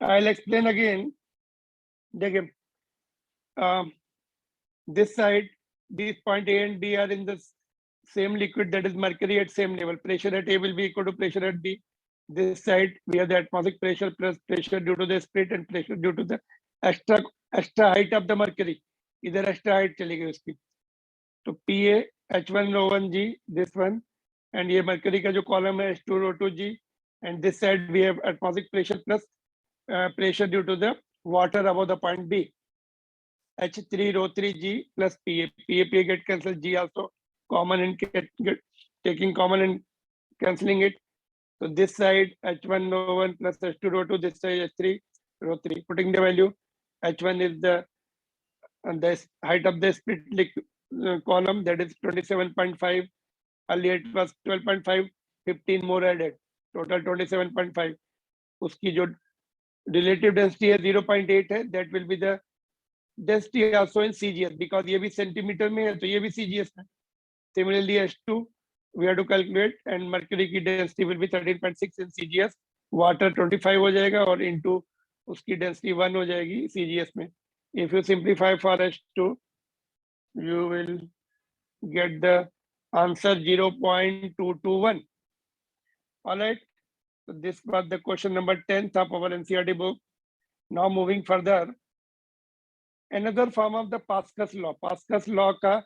I'll explain again. देखिए, this side, these point A and B are in the same liquid, that is mercury, at same level. Pressure at A will be equal to pressure at B. This side we have the atmospheric pressure plus pressure due to the split and pressure due to the extra height of the mercury. इधर extra height चलेगी उसकी. तो PA H1O1G, this one, and ये mercury का जो column है H2O2G, and this side we have atmospheric pressure plus pressure due to the water above the point B. H3 rho 3G plus PA. PA get cancelled, G also common and get taking common and cancelling it. So this side H1 rho 1 plus H2 rho 2, this side H3 rho 3. Putting the value, H1 is the height of the split column, that is 27.5. Earlier it was 12.5, 15 more added, total 27.5. उसकी जो relative density है 0.8 है, that will be the density also in CGS, because ये भी centimetre में है तो ये भी CGS है. Similarly H2 we have to calculate, and mercury की density will be 13.6 in CGS. Water 25 हो जाएगा और into उसकी density 1 हो जाएगी CGS में. If you simplify for H2, you will get the answer 0.221. All right. So this was the question number 10th of our NCERT book. Now moving further, another form of the Pascal's law. Pascal's law का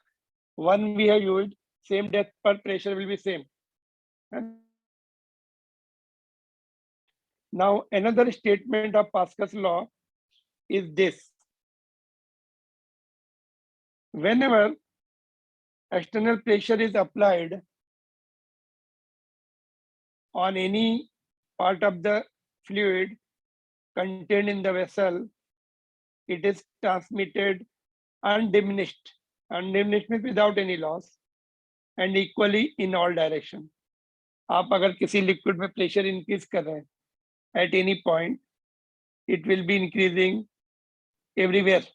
one we have used, same depth per pressure will be same. And now another statement of Pascal's law is this: whenever external pressure is applied on any part of the fluid contained in the vessel, it is transmitted undiminished. Undiminished means without any loss, and equally in all direction. आप अगर किसी liquid में pressure increase कर रहे हैं at any point, it will be increasing everywhere.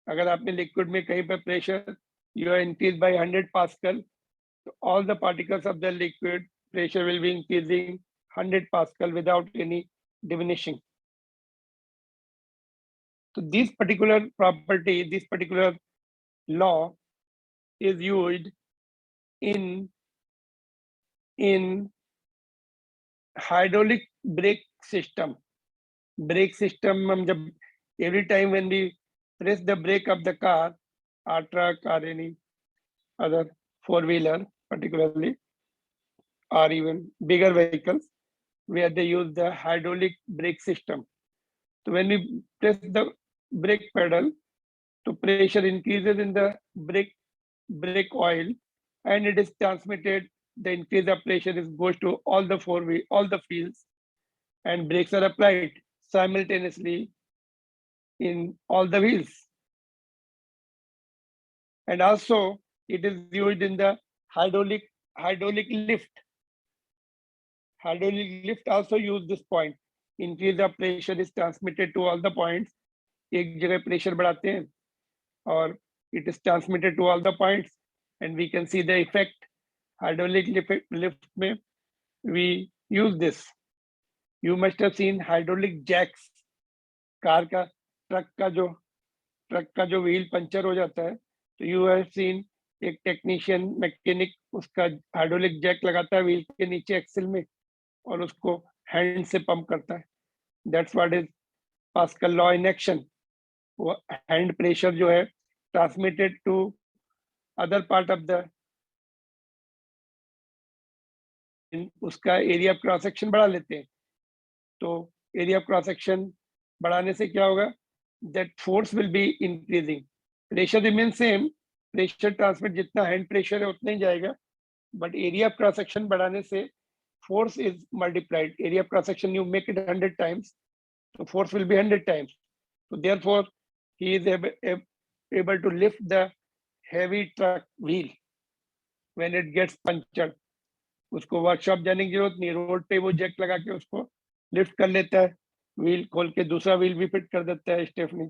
अगर आपने liquid में कहीं पर pressure you are increased by 100 Pascal, so all the particles of the liquid pressure will be increasing 100 Pascal without any diminishing. So this particular property, this particular law is used in hydraulic brake system. Brake system, हम जब every time when we press the brake of the car, our truck or any other four-wheeler particularly, or even bigger vehicles, where they use the hydraulic brake system. So when we press the brake pedal, the pressure increases in the brake oil, and it is transmitted. The increase of pressure goes to all the fields, and brakes are applied simultaneously in all the wheels. And also it is used in the hydraulic lift. Hydraulic lift also use this point. Increase of pressure is transmitted to all the points. एक जगह pressure बढ़ाते हैं और it is transmitted to all the points, and we can see the effect. Hydraulic lift में we use this. You must have seen hydraulic jacks. Car का truck का जो wheel puncture हो जाता है, तो you have seen एक technician mechanic उसका हाइड्रोलिक जैक लगाता है व्हील के नीचे एक्सेल में और उसको हैंड से पंप करता है. That's what is Pascal law in action. वो हैंड प्रेशर जो है transmitted to other part of the, उसका एरिया ऑफ क्रॉस सेक्शन बढ़ा लेते हैं. तो एरिया ऑफ क्रॉस सेक्शन बढ़ाने से क्या होगा, that force will be increasing. Pressure remain same, pressure transmit जितना हैंड प्रेशर है उतना ही जाएगा, but area of cross section बढ़ाने से force is multiplied. Area of cross section you make it 100 times, so force will be 100 times. So therefore he is able to lift the heavy truck wheel when it gets punctured. उसको workshop जाने की जरूरत नहीं, road पे वो Jack लगा के उसको लिफ्ट कर लेता है, व्हील खोल के दूसरा व्हील भी फिट कर देता है स्टेफनी.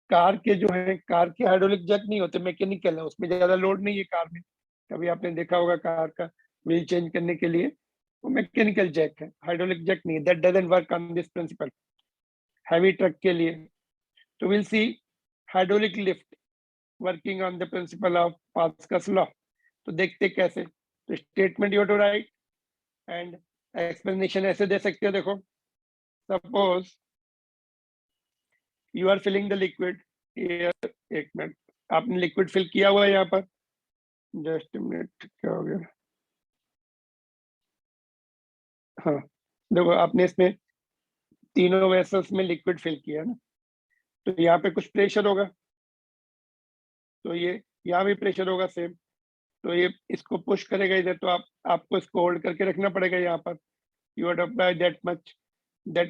कार के जो है, कार के हाइड्रोलिक जैक नहीं होते, मैकेनिकल है, उसमें ज्यादा लोड नहीं है कार में. कभी आपने देखा होगा कार का व्हील चेंज करने के लिए वो मैकेनिकल जैक है, हाइड्रोलिक जैक नहीं, that doesn't work on this principle heavy truck के लिए। तो will see hydraulic lift working on the principle of Pascal's law. तो देखते कैसे, तो statement you to write and explanation ऐसे दे सकते हो। देखो, suppose you are filling the liquid, एक मिनट, आपने लिक्विड फिल किया हुआ है यहाँ पर, जस्ट मिनट, क्या हो गया, हाँ देखो आपने इसमें तीनों वेसल्स में लिक्विड फिल किया ना, तो यहाँ पे कुछ प्रेशर होगा, तो ये यहाँ भी प्रेशर होगा सेम, तो ये इसको पुश करेगा इधर, तो आपको इसको होल्ड करके रखना पड़ेगा यहाँ पर। You have to apply that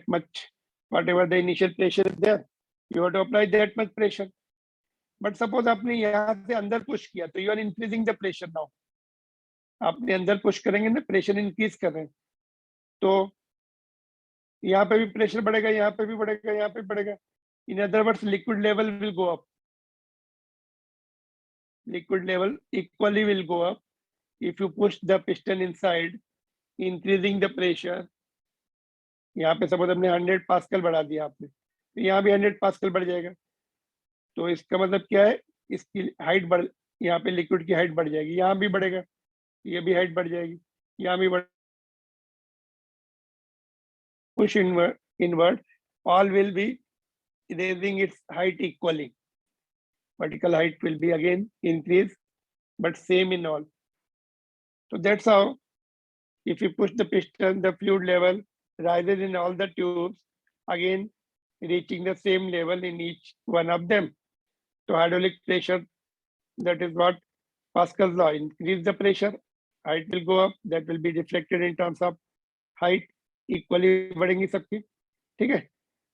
much whatever the initial pressure is there, you have to apply that much pressure. But suppose आपने यहाँ से अंदर पुश किया, तो you are increasing the pressure now, आपने अंदर पुश करेंगे ना, प्रेशर इंक्रीज कर रहे हैं, तो यहाँ पे भी प्रेशर बढ़ेगा, यहाँ पे भी बढ़ेगा, यहाँ पे भी बढ़ेगा। In other words liquid level will go up, liquid level equally will go up if you push the piston inside, increasing the pressure। यहाँ पे सपोज हमने 100 पास्कल बढ़ा दिया आपने, तो यहाँ भी 100 पास्कल बढ़ जाएगा। तो इसका मतलब क्या है, इसकी हाइट बढ़, यहाँ पे लिक्विड की हाइट बढ़ जाएगी, यहाँ भी बढ़ेगा, ये भी हाइट बढ़ जाएगी, यहाँ भी बढ़, push inward, all will be raising its height equally। Vertical height will be again increase, but same in all। So that's how if you push the piston, the fluid level rises in all the tubes, again reaching the same level in each one of them। So hydraulic pressure, that is what Pascal's law, increase the pressure, height will go up, that will be reflected in terms of height, equally बढ़ेंगी सबकी, ठीक है।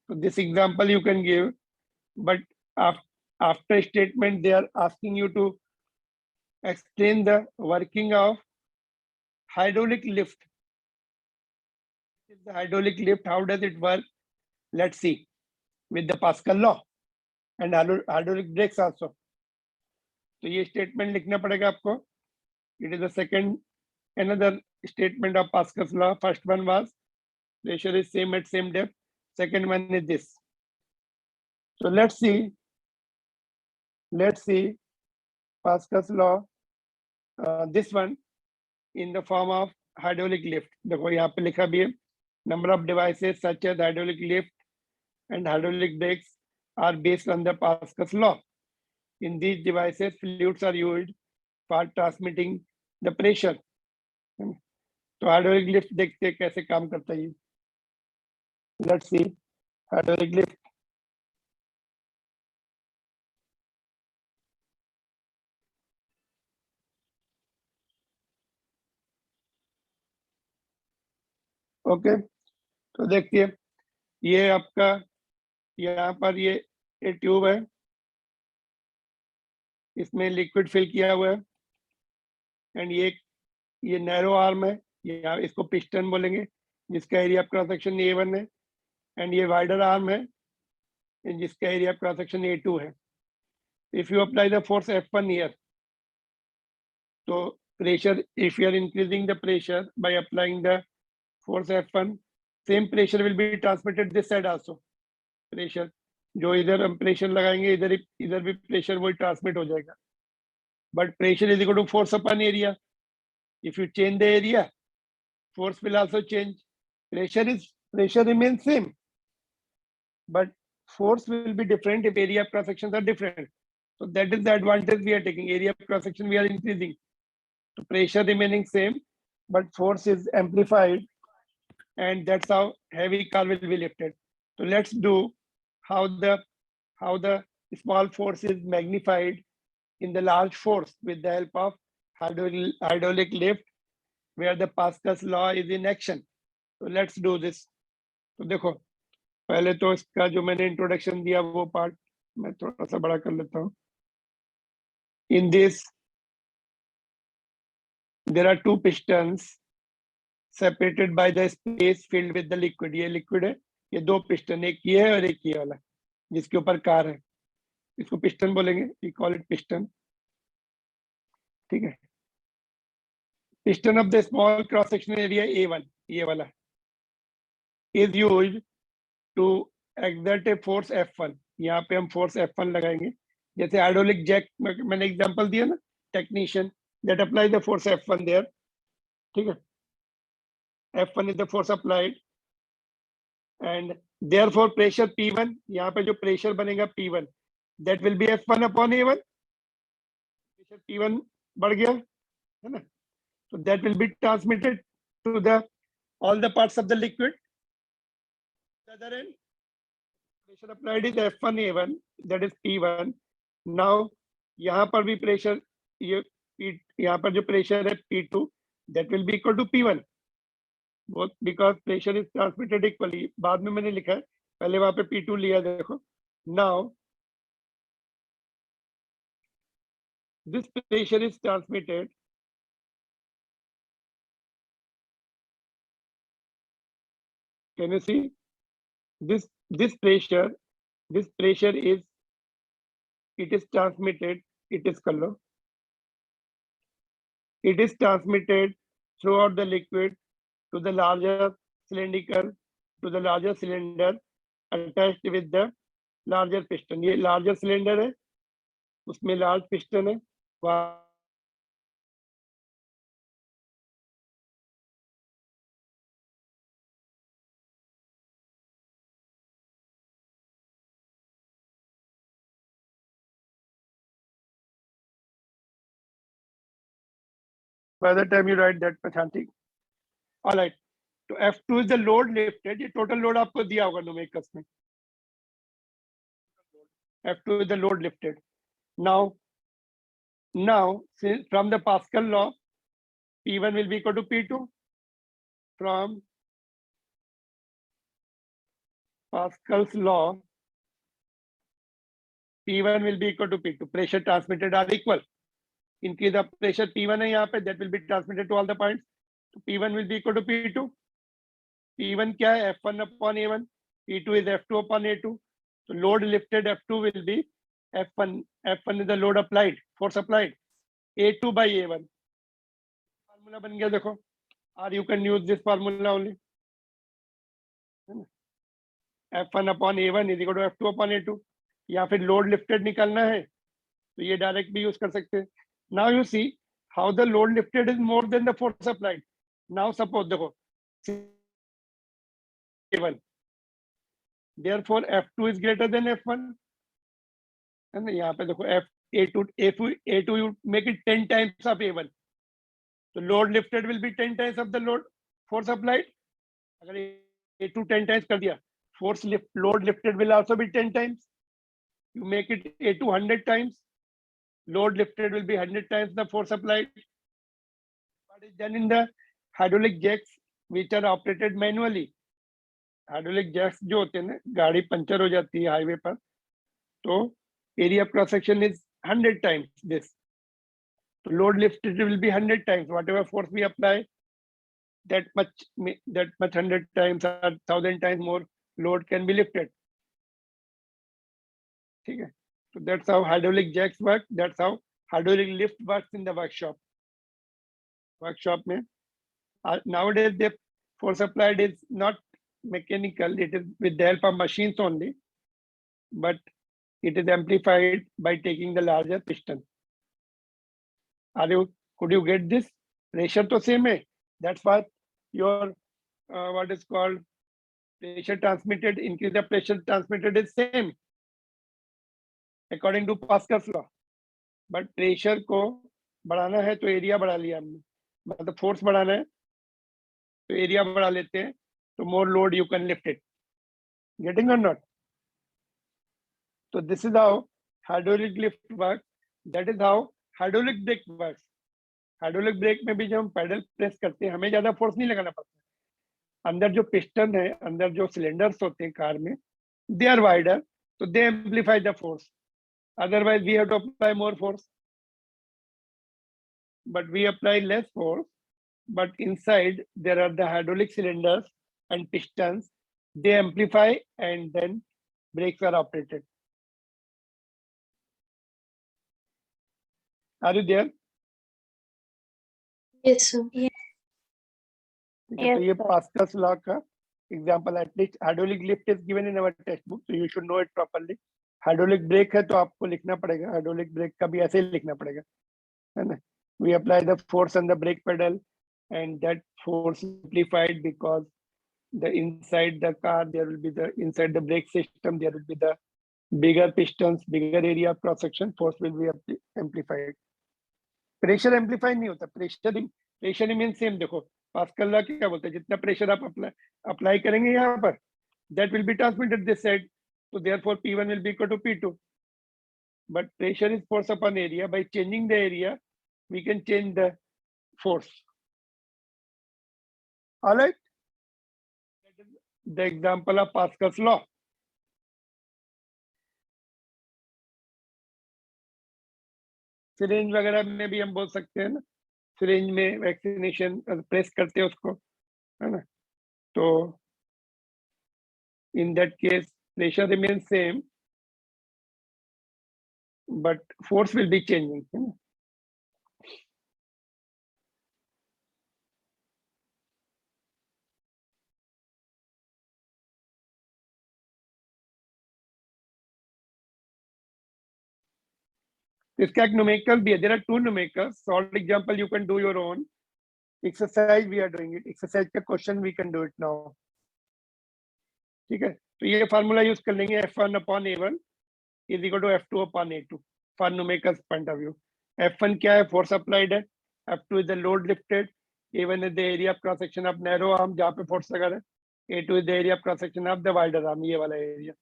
So this example you can give, but after statement they are asking you to explain the working of hydraulic lift। The hydraulic lift, how does it work? Let's see with the Pascal law and hydraulic brakes also। तो ये statement लिखना पड़ेगा आपको। It is the second another statement of Pascal's law। First one was pressure is same at same depth, second one is this। So let's see Pascal's law, this one in the form of hydraulic lift। देखो यहाँ पे लिखा भी है, number of devices such as hydraulic lift and hydraulic brakes are based on the Pascal's law। In these devices, fluids are used for transmitting the pressure। तो hydraulic lift देखते हैं कैसे काम करता है ये। Let's see hydraulic lift. Okay, तो देखिए ये आपका यहाँ पर ये ट्यूब है, इसमें लिक्विड फिल किया हुआ है, एंड ये नैरो आर्म है, या इसको पिस्टन बोलेंगे, जिसका area of cross section A1 है, एंड ये वाइडर आर्म है जिसका area of cross section A2 है। If you apply the force F1 here, तो pressure, if you are increasing the pressure by applying the force F1, same pressure will be transmitted this side also। Pressure जो इधर हम pressure लगाएंगे, इधर भी pressure वही transmit हो जाएगा। But pressure is equal to force upon area. If you change the area, force will also change। pressure remains same, but force will be different if area of cross sections are different। So that is the advantage we are taking, area of cross section we are increasing, so pressure remaining same, but force is amplified, and that's how heavy car will be lifted। So let's do how the small force is magnified in the large force with the help of hydraulic lift, where the Pascal's law is in action। So let's do this। तो देखो पहले तो इसका जो मैंने introduction दिया वो part मैं थोड़ा सा बड़ा कर लेता हूँ। In this there are two pistons separated by the space filled with the liquid। ये लिक्विड है, ये दो पिस्टन, एक ये है और एक ये वाला जिसके ऊपर कार है, इसको पिस्टन बोलेंगे, वी कॉल इट पिस्टन, ठीक है। piston of the small cross sectional area A1, ये वाला, is used to exert a force F1. यहाँ पे हम force F1 लगाएंगे, जैसे hydraulic jack मैंने example दिया ना, technician that applies the force F1 there, ठीक है, F1 is the force applied, and therefore pressure P1, यहाँ पे जो pressure बनेगा P1, that will be F1 upon A1, pressure P1 बढ़ गया, है ना, so that will be transmitted to the all the parts of the liquid. The other end, pressure applied is F1 A1, that is P1. Now यहाँ पर भी pressure, ये यहाँ पर जो pressure है P2, that will be equal to P1. Both because pressure is transmitted equally. बाद में मैंने लिखा है, पहले वहां पे P2 लिया, देखो. Now this pressure is transmitted can you see this pressure is, it is transmitted, it is color, it is transmitted throughout the liquid to the larger cylindrical, to the larger cylinder attached with the larger piston. ये larger cylinder है, उसमें large piston है, by the time you write that Pachanti. All right. So F2 is the load lifted. ये total load आपको दिया होगा numericals में. F2 is the load lifted. Now, since from the Pascal law, P1 will be equal to P2. From Pascal's law, P1 will be equal to P2. Pressure transmitted are equal. Increase the pressure P1 है यहाँ पे, that will be transmitted to all the points. So P1 will be equal to P2. P1 क्या है? F1 upon A1. P2 is F2 upon A2. So load lifted F2 will be F1. F1 is the load applied, force applied. A2 by A1. Formula बन गया देखो. Or you can use this formula only. F1 upon A1 is equal to F2 upon A2. या फिर load lifted निकालना है तो ये direct भी यूज कर सकते हैं. Now you see how the load lifted is more than the force applied. Now suppose देखो A1, therefore F2 is greater than F1. है ना, यहाँ पे देखो A2 you make it 10 times of A1. So load lifted will be 10 times of the load force applied. अगर A2 10 times कर दिया, load lifted will also be 10 times. You make it A2 100 times. Load lifted will be 100 times the force applied. What is done in the hydraulic jacks which are operated manually? Hydraulic jacks जो होते हैं ना, गाड़ी puncture हो जाती है highway पर, तो area of cross section is 100 times this. So load lifted will be 100 times. Whatever force we apply, that much 100 times or 1000 times more load can be lifted. ठीक है? So that's how hydraulic jacks work. That's how hydraulic lift works in the workshop. Workshop में nowadays the force applied is not mechanical. It is with the help of machines only, but it is amplified by taking the larger piston. Could you get this? Pressure to same है. That's why your what is called pressure transmitted, increase the pressure transmitted is same according to Pascal's law. But pressure को बढ़ाना है तो area बढ़ा लिया हमने, मतलब force बढ़ाना है तो एरिया बढ़ा लेते हैं, तो more load you can lift it. Getting or not? So this is how hydraulic lift works. That is how hydraulic brake works. Hydraulic brake में भी जब हम पैडल प्रेस करते हैं, हमें ज्यादा फोर्स नहीं लगाना पड़ता. अंदर जो पिस्टन है, अंदर जो सिलेंडर्स होते हैं कार में, they are wider, so they amplify the force. Otherwise we have to apply more force, but we apply less force. But inside there are the hydraulic cylinders and pistons. They amplify and then brakes are operated. Are you there? Yes, sir. ठीक है, Yes, तो ये sir. Pascal's law का example, at least hydraulic lift is given in our text book, so you should know it properly. Hydraulic brake है तो आपको लिखना पड़ेगा, हाइड्रोलिक ब्रेक का भी ऐसे ही लिखना पड़ेगा, है ना। We apply the force on the brake pedal and that force simplified because the inside the car there will be the inside the brake system there will be the bigger pistons, bigger area of cross section, force will be amplified. Pressure amplify नहीं होता, pressure mean same. देखो pascal law क्या बोलते हैं, जितना pressure आप apply करेंगे यहाँ पर, that will be transmitted this side, so therefore P1 will be equal to P2. But pressure is force upon area. By changing the area we can change the force. All right, that is the example of Pascal's law. Syringe वगैरह में भी हम बोल सकते हैं ना, syringe में vaccination press करते हैं उसको, है ना, तो in that case pressure remain same but force will be changing, है ना। इसका एक न्यूमेरिकल भी है, there are two numericals, solve example you can do your own exercise, we are doing it, exercise का question we can do it now, ठीक है। तो ये फार्मूला यूज कर लेंगे, F1 upon A1 is equal to F2 upon A2 for numerical point of view. F1 क्या है, force applied है, F2 is the load lifted, A1 is the area of cross section of narrow arm जहाँ पे force लगा रहा है, A2 is the area of cross section of the wider arm, ये वाला एरिया,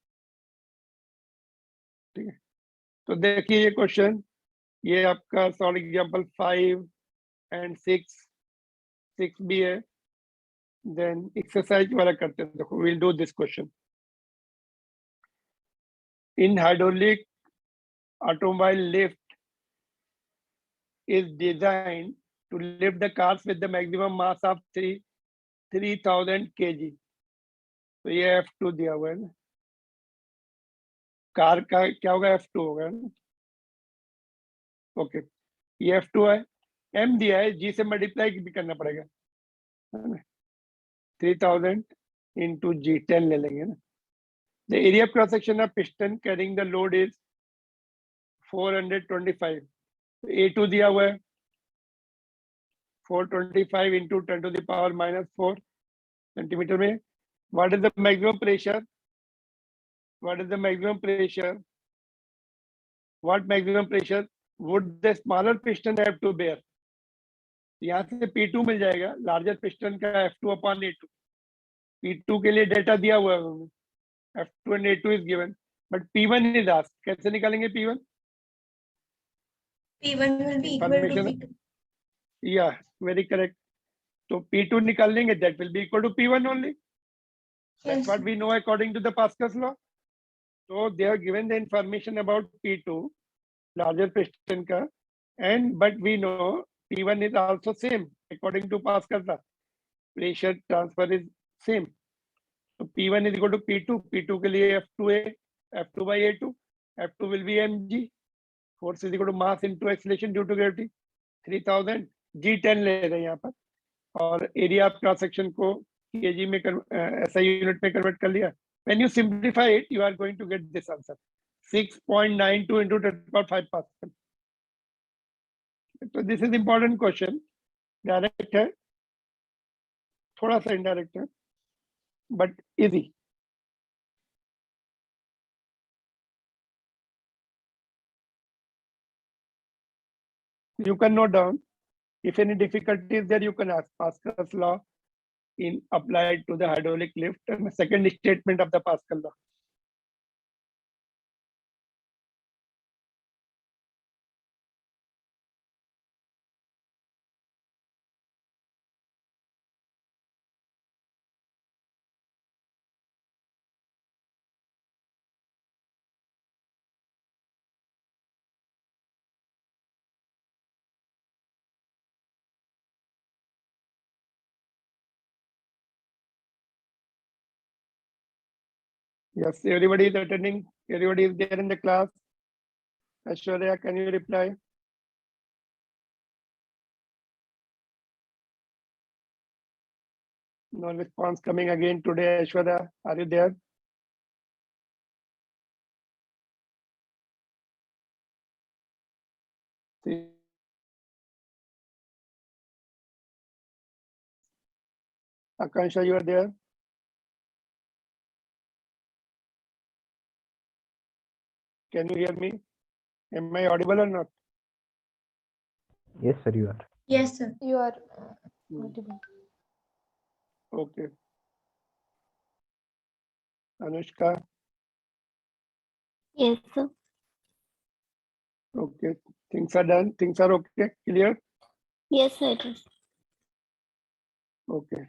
ठीक है। तो देखिए ये क्वेश्चन, ये आपका सॉल्व एग्जांपल 5 एंड 6 भी है, देन एक्सरसाइज वाला करते हैं। देखो will do this question. In hydraulic automobile lift is designed to lift the cars with the maximum mass of 3000 kg। तो ये F2 दिया हुआ है ना, कार का क्या होगा, F2 होगा ना, ओके। ये F2 है, M दिया है, G से मल्टीप्लाई भी करना पड़ेगा, है ना, 3000 into G 10 ले लेंगे ना। The area of cross section of piston carrying the load is 425। A2 दिया हुआ है 425 into 10 to the power -4 centimetre में। What is the maximum pressure? What is the maximum pressure? What maximum pressure would the smaller piston have to bear? यहाँ से P2 मिल जाएगा, larger piston का F2 upon A2। P2 के लिए data दिया हुआ है उन्होंने, F2 and A2 is given, but P1 is asked। कैसे निकालेंगे P1? P1 will be equal to P2. Yeah, very correct। तो P2 निकाल लेंगे, that will be equal to P1 only। That's Yes. what we know according to the Pascal's law। So they have given the information about P2, larger piston का, and but we know P1 is also same according to Pascal's law। Pressure transfer is same। So P1 is equal to P2। P2 के लिए F2A, F2 by A2, F2 will be mg, force is equal to mass into acceleration due to gravity 3000, G10 ले रहे हैं यहाँ पर, और area of cross section को kg में SI यूनिट में कन्वर्ट कर लिया। When you simplify it, you are going to get this answer 6.92 into 10⁵ Pascal। तो this is important question, direct है, थोड़ा सा इनडायरेक्ट है, but easy। You can note down, if any difficulty is there, you can ask Pascal's law in applied to the hydraulic lift and the second statement of the Pascal law। Yes, everybody is attending, everybody is there in the class। Aishwarya, can you reply? No response coming again today. Aishwarya, are you there? See. Akansha, you are there? Can you hear me? Am I audible or not? Yes, sir, you are. Yes, sir. You are Hmm. audible. Okay. Anushka, Yes, sir. okay. Things are done. Things are okay. Clear? Yes, sir. It is. Okay.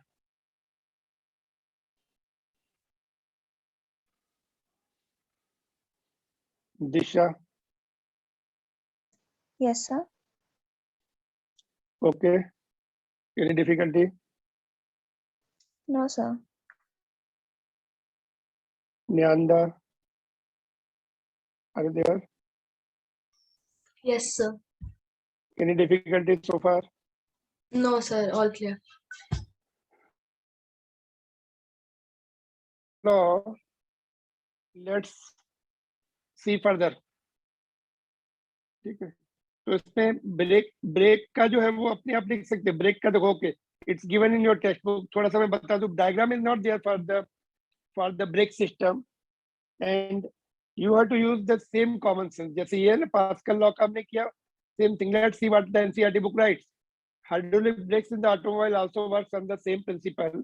Disha, Yes, sir. okay. Any difficulty? No, sir. Nyanda, are you there? Yes, sir. Any difficulty so far? No, sir. All clear. No. Let's see further. ठीक है, तो इसमें break का जो है वो अपने आप लिख सकते हैं. ब्रेक का देखो, okay, it's given in your text book. थोड़ा सा मैं बता दूं, diagram is not there for the brake system, and you have to use the same common sense. जैसे ये ना पास्कल लॉ का हमने किया, same thing. Let's see what the NCERT book writes. Hydraulic brakes in the automobile also works on the same principle.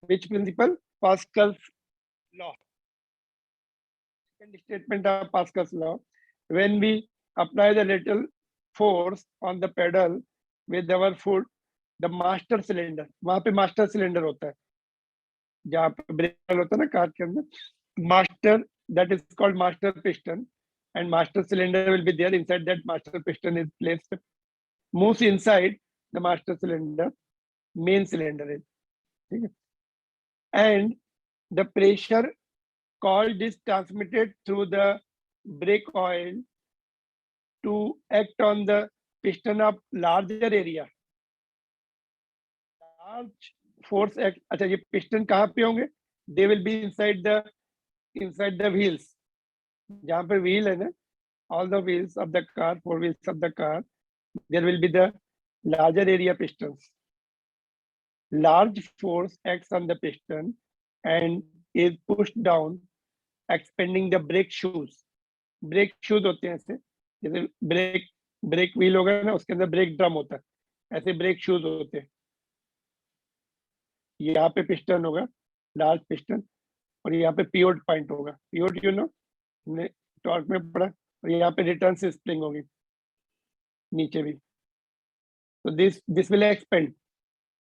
Which principle? Pascal's law. Second statement of Pascal's law. When we apply the little force on the pedal with our foot, the master cylinder, वहां पे master cylinder होता है, जहाँ पे break होता है ना car के अंदर, master, that is called master piston, and master cylinder will be there. Inside that master piston is placed, moves inside the master cylinder, main cylinder is, ठीक है, and the pressure called is transmitted through the brake oil to act on the piston of larger area. Large force act. अच्छा, ये piston कहाँ पे होंगे? They will be inside the wheels. जहाँ पे wheel है ना, all the wheels of the car, 4 wheels of the car, there will be the larger area pistons. Large force acts on the piston and is pushed down, expanding the brake shoes. Brake shoes होते हैं ऐसे, जैसे break wheel होगा ना, उसके अंदर break drum होता है, ऐसे ब्रेक शूज होते हैं. यहाँ पे पिस्टन होगा, लार्ज पिस्टन, और यहाँ पे पिवोट पॉइंट होगा. पिवोट यू नो, हमने टॉर्क में पढ़ा. और यहाँ पे रिटर्न से स्प्रिंग होगी नीचे भी. तो this will expand,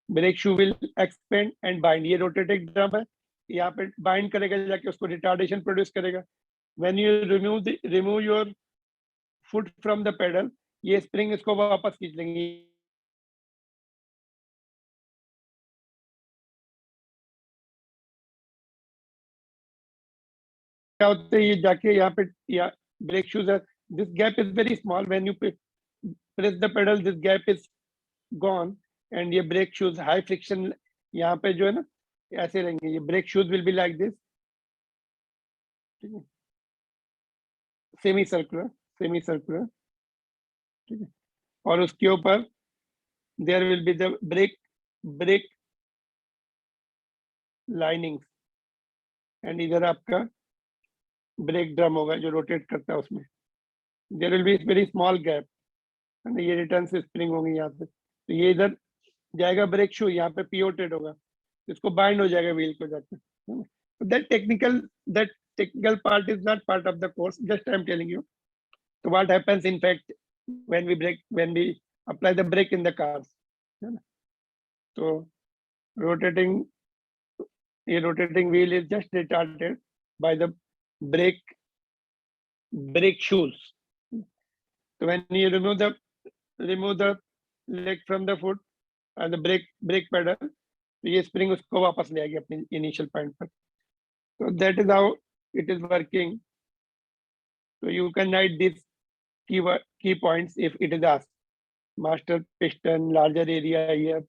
brake shoe will expand and bind. ये रोटेटिंग ड्रम है, यहाँ पे बाइंड करेगा, जाके उसको रिटार्डेशन प्रोड्यूस करेगा. When you remove your foot from the pedal, ये स्प्रिंग इसको वापस खींच लेंगे. क्या होता है, ये जाके यहाँ पे या ब्रेक शूज है, this gap is very small. When you press the pedal, this gap is gone, and ये ब्रेक शूज हाई फ्रिक्शन यहाँ पे जो है ना, ऐसे रहेंगे. ये brake shoes will be like this, ठीक है, सेमी सर्कुलर, ठीक है. और उसके ऊपर there will be the brake linings, and इधर आपका ब्रेक ड्रम होगा जो रोटेट करता है. उसमें there will be very small gap, and ये रिटर्न से स्प्रिंग होंगी यहाँ पे. तो ये इधर जाएगा ब्रेक शू, यहाँ पे पिवोटेड होगा, इसको बाइंड हो जाएगा व्हील को जाके. That technical part is not part of the course, just I'm telling you. So what happens in fact when we apply the brake in the cars? So rotating wheel is just retarded by the brake shoes. So when you remove the leg from the foot and the brake pedal, तो ये spring उसको वापस ले आएगी अपनी initial point पर. So that is how it is working. So you can write these key points if it is asked. Master piston, larger area here.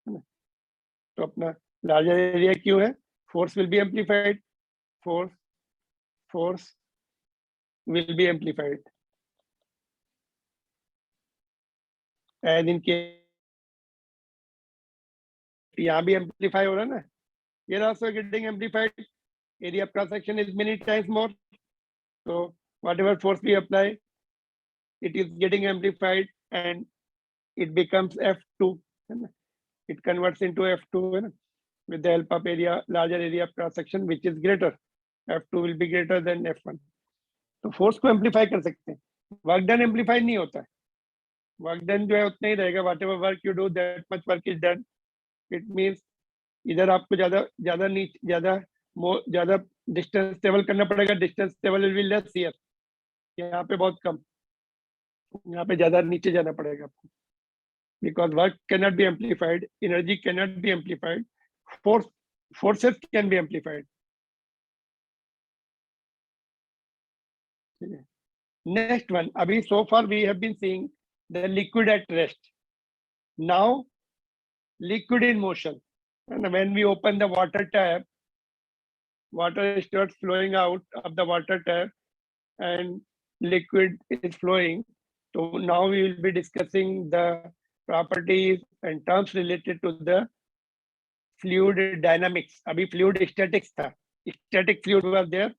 तो अपना larger area क्यों है? Force will be amplified. Force will be amplified. And in case यहाँ भी amplify हो रहा है ना? Here also getting amplified. Area of cross section is many times more. So whatever force we apply, it is getting amplified and it becomes F2. It converts into F2 with the help of larger area of cross section, which is greater. F2 will be greater than F1. तो force को amplify कर सकते हैं. Work done amplify नहीं होता है. Work done जो है उतना ही रहेगा. What ever work you do that much work is done. It means इधर आपको ज्यादा डिस्टेंस ट्रेवल करना पड़ेगा. Distance travel will be less here. यहाँ पे बहुत कम. यहाँ पे ज्यादा नीचे जाना पड़ेगा आपको. Because work cannot be amplified, energy cannot be amplified, forces can be amplified. Next one, abhi so far we have been seeing the liquid at rest. Now, liquid in motion. And when we open the water tap, water starts flowing out of the water tap and liquid is flowing. So now we will be discussing the properties and terms related to the fluid dynamics. Abhi fluid statics tha. Static fluid was there.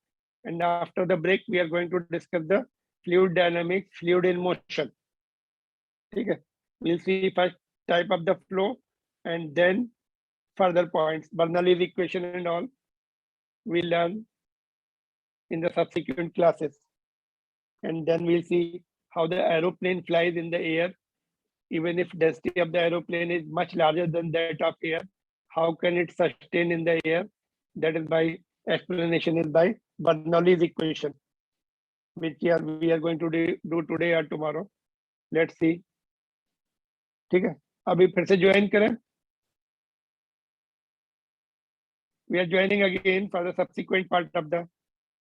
And after the break, we are going to discuss the fluid dynamics, fluid in motion. Okay. We'll see first type of the flow and then further points. Bernoulli's equation and all we learn in the subsequent classes. And then we'll see how the aeroplane flies in the air. Even if density of the aeroplane is much larger than that of air, how can it sustain in the air? That is by explanation is by Bernoulli's equation, which we are going to do today or tomorrow. Let's see. ठीक है. अभी फिर से join करें. We are joining again for the subsequent part of the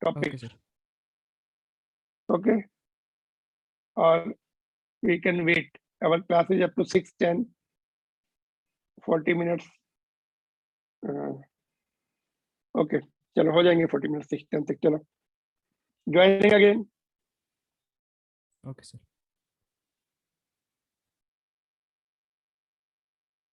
topic. Okay, sir. Okay. Or we can wait. Our class is up to 6:10, 40 minutes. Okay, चलो हो जाएंगे 40 minutes 6:10 तक. चलो joining again. Okay, sir.